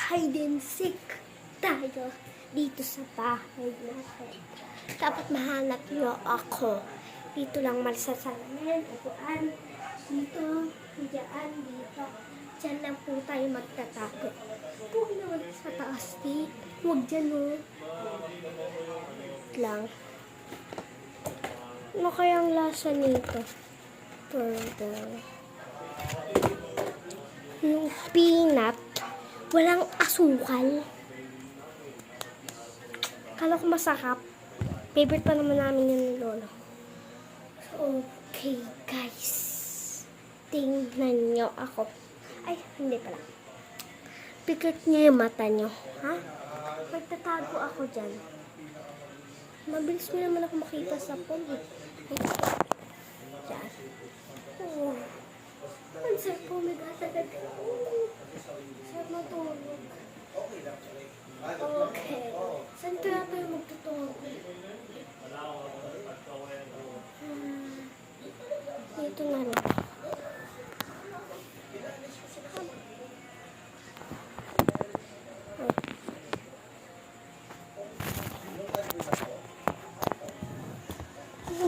hide and seek tayo dito sa bahay natin. Dapat mahanap nyo ako. Dito lang malasasalamin, upuan, dito, diyan, dito. Diyan lang po tayo magtatago. Huwag naman sa taas, di. Huwag dyan, o. Lang. Ano kayang lasa nito? Burger. Yung peanut, walang asukal. Kala ko masarap. Favorite pa naman namin yun ng lolo. Okay, guys. Tingnan nyo ako. Ay, hindi pala. Pikit nyo yung mata nyo. Ha? Magtatago ako dyan. Mabilis nyo naman ako makita sa phone. Dyan. Oh. Ang sarap po, may gatagad. Sarap matulog. Okay. Saan kaya tayo magtutulog? Dito na lang.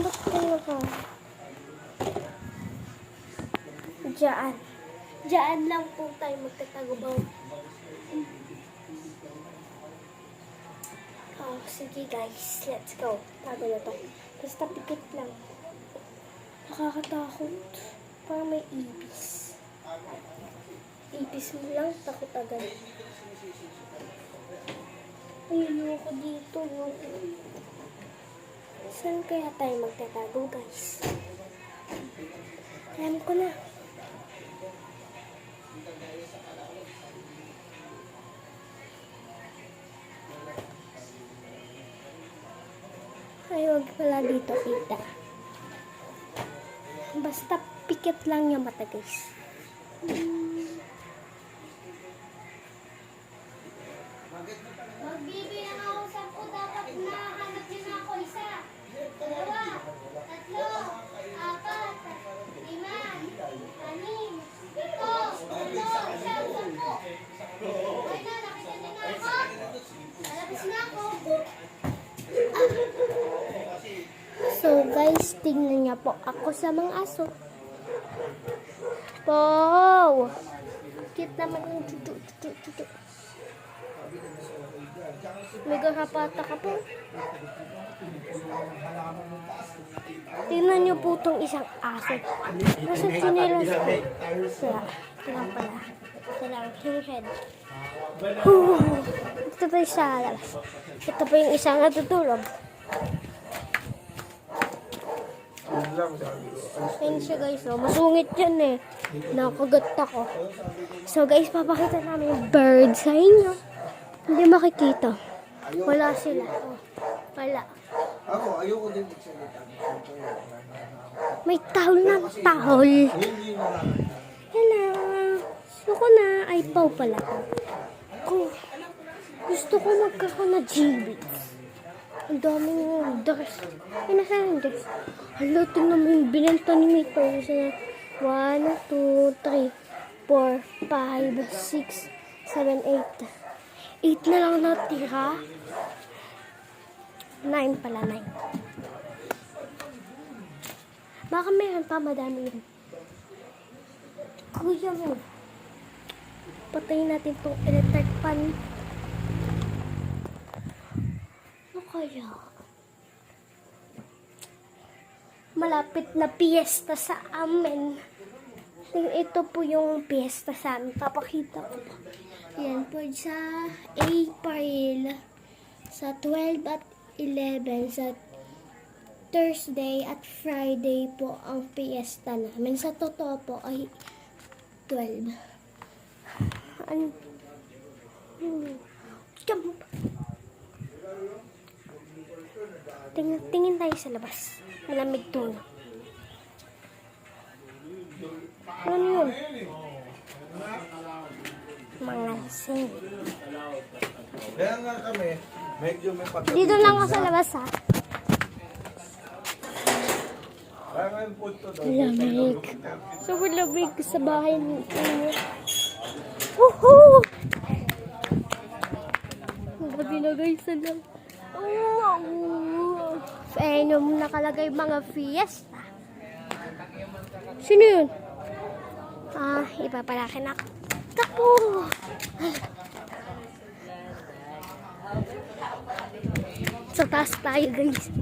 Ba't kayo ka? Diyan. Diyan lang po tayo magtatago ba? Oh, sige guys. Let's go. Tago na to. Basta pikit lang. Nakakatakot. Parang may ipis. Ipis mo lang, takot agad. Ayun ako dito. Saan kaya tayo magtatago, guys? Alam ko na. Ay, wag pala dito kita. Basta pikit lang yung mata, guys. Magbibilang ako 10, dapat nahanap niyo na ako 1, 2, 3, 4, 5, 6, 7, 8, 9, 10. Okay na, nakita niyo na ako. Lalabas na ako. So, guys, tingnan niya po ako sa mga aso. Wow! Cute naman yung tutu. May garapata ka po. Tingnan niyo po itong isang aso. Nasa chinelas ko. Ito lang pala. Ito lang, yung head. Ito pa yung sa labas. Ito pa yung isang natutulog. Ayun siya guys, oh. Masungit yan eh. Nakagat ako. So guys, papakita namin yung bird sa inyo. Hindi makikita. Wala sila. Oh, wala. Ako, ayoko din magsalita. May tahol na tahol. Hello. Gusto ko na. Ay, paw pala. Gusto ko magkakaroon na GBs. Ang daming dress. Ay, nasaan yung dress? Hala, tingnan mo yung binenta ni Mito. 1, 2, 3, 4, 5, 6, 7, 8. 8 na lang natira. 9 pala, 9. Baka meron pa, madami yun. Kuya mo. Patayin natin itong electric fan. Ano kaya? Malapit na piyesta sa amin. Ito po yung piyesta sa amin. Papakita ko po. Yan po sa April. Sa 12 at 11. Sa Thursday at Friday po ang piyesta namin. Sa totoo po ay 12. Tingin tayo sa labas. Malamig to. Ano yun? Mga sing. Kaya nga kami, medyo may pagkakas. Dito lang ako sa labas, ha? Kaya nga yung punto daw. Lamig. Sobrang lamig sa bahay nito. Woohoo! isa lang. Oh. Eh, yung nakalagay mga fiesta. Sino yun? Ah, iba pala kinak. Tapo! Sa taas tayo, guys.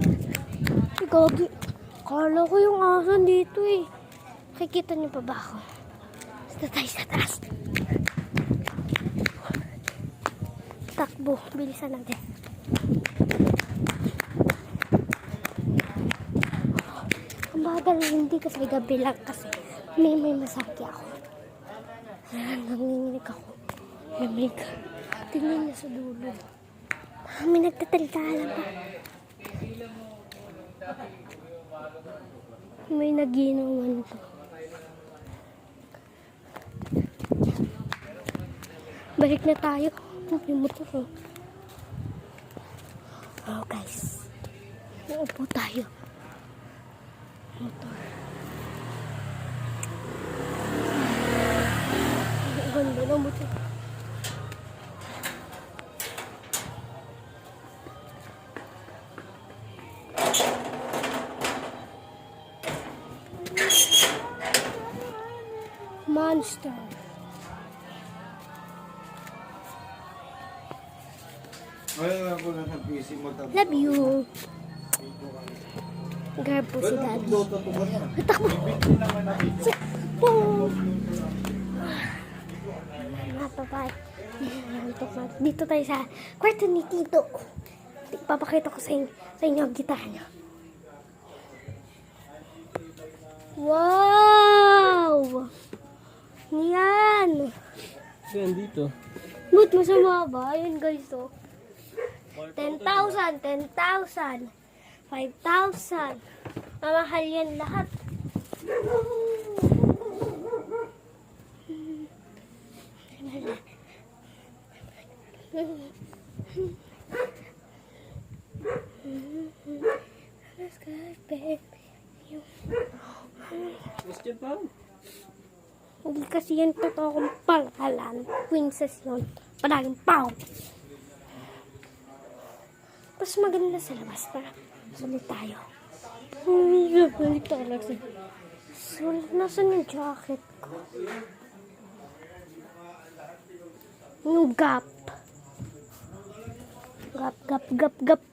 Gagi. Kala ko yung asan dito eh. Nakikita niyo pa ba ako? Basta tayo sa taas. Takbo. Bilisan natin. Ang bagal hindi kasi gabi lang kasi may masaki ako. Nanginginig ako. Lamig. Tingnan niya sa dulo. May nagtatalitalan pa. May naginuman pa. Balik na tayo. Yung motor ko. Oh guys. Uupo tayo. Motor. Ang ganda ng motor. Monster. Ayun ako na sa PC mo. Love you. Grab po si Daddy. Takbo. Takbo. Napapay. Dito tayo sa kwarto ni Tito. Papakita ko sa inyo ang gitara niya. Wow! Yan! Yan dito. Mood masama ba? Ayun guys, oh. 10,000, 10,000, 5,000. Mamahal yan lahat. Let's go, baby. Question pa? Hindi kasi yan totoo kong pangalan. Princess yun. Palaging pao. Mas maganda sa labas para sulit tayo. Sulit talaga. Sulit. Nasaan yung jacket ko? Yung gap. Gap.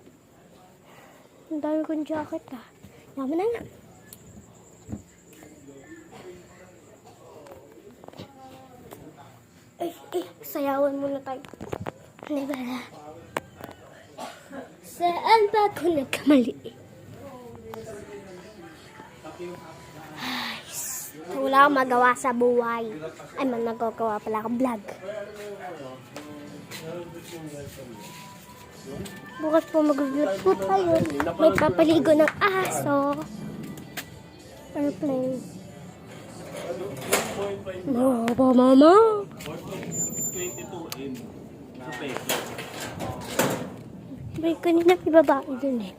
Ang dami kong jacket ah. Yaman na nga. Sayawan muna tayo. Ano ba na? Saan ba ako nagkamali? Ay, wala akong magawa sa buhay. Ay, nagagawa pala akong vlog. Bukas po mag-vlog po tayo. May papaligo ng aso. Airplane. Mama. 22M. Sa peso. May kanina babae dun eh.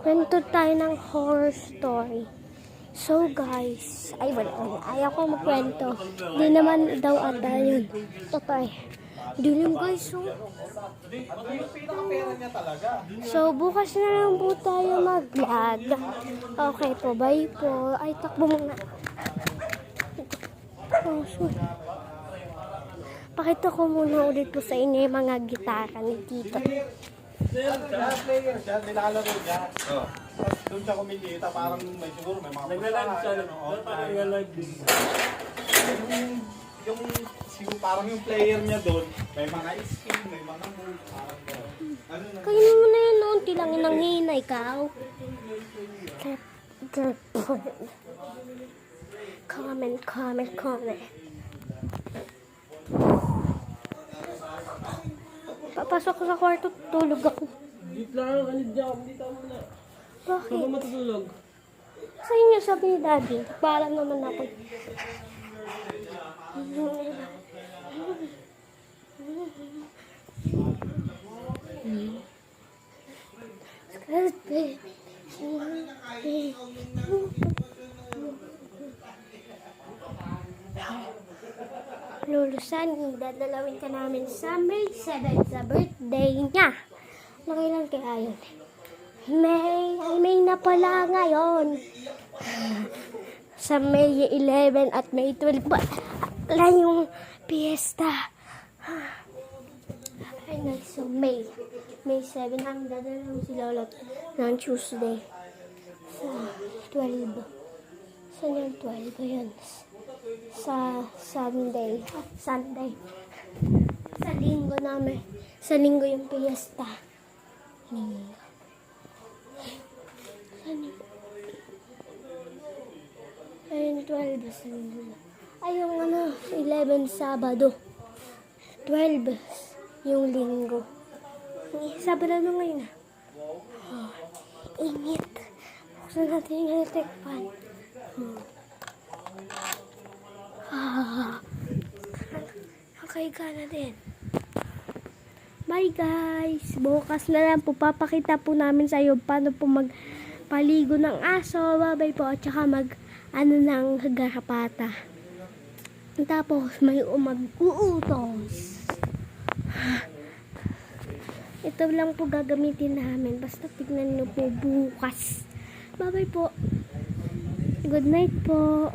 Kwento tayo ng horror story. So guys, ayaw ko magkwento. Di naman daw ata yun. Totoo. Di lang guys, so bukas na lang po tayo mag-vlog. Okay po, bye po. Ay, takbo muna. Oh, sorry. Pakita ko muna ulit po sa inyo yung mga gitara ni Tito. Player siya, nilalaro niya. Tapos doon siya kumikita, parang may siguro may mga Nagla-live siya. Nagla-live din. Yung siguro parang yung player niya doon, may mga skin, may mga move, parang ano na. Kayo mo na yun noon, tilangin ng hinay ka. Comment. Papasok ko sa kwarto, tulog ako. Dito lang, alid dyan. Dito mo na. Saan Bakit? ba matutulog? Sa inyo, sabi ni Daddy. Paalam naman ako. Lolo Sunny, dadalawin ka namin sa May 7 sa birthday niya. Nakailan kaya yun? May na pala ngayon. Sa May 11 at May 12 wala yung piyesta. Ay, nice. So, May 7 namin dadalawin si Lolo ng Tuesday. Sa 12. Saan yung 12 yun? Sa Sunday. Sa linggo namin. Sa linggo yung piyesta. Linggo. Saan yung... Ayun, 12 sa linggo. Ay, yung 11 Sabado. 12 yung linggo. Sabado na ngayon. Oh, init. Buksan natin yung electric fan. Okay ka na din. Bye guys! Bukas na lang po papakita po namin sa iyo paano po magpaligo ng aso. Bye po at saka ng garapata. Tapos may mag-uutos. Ito lang po gagamitin namin. Basta tignan nyo po bukas. Bye bye po. Good night po.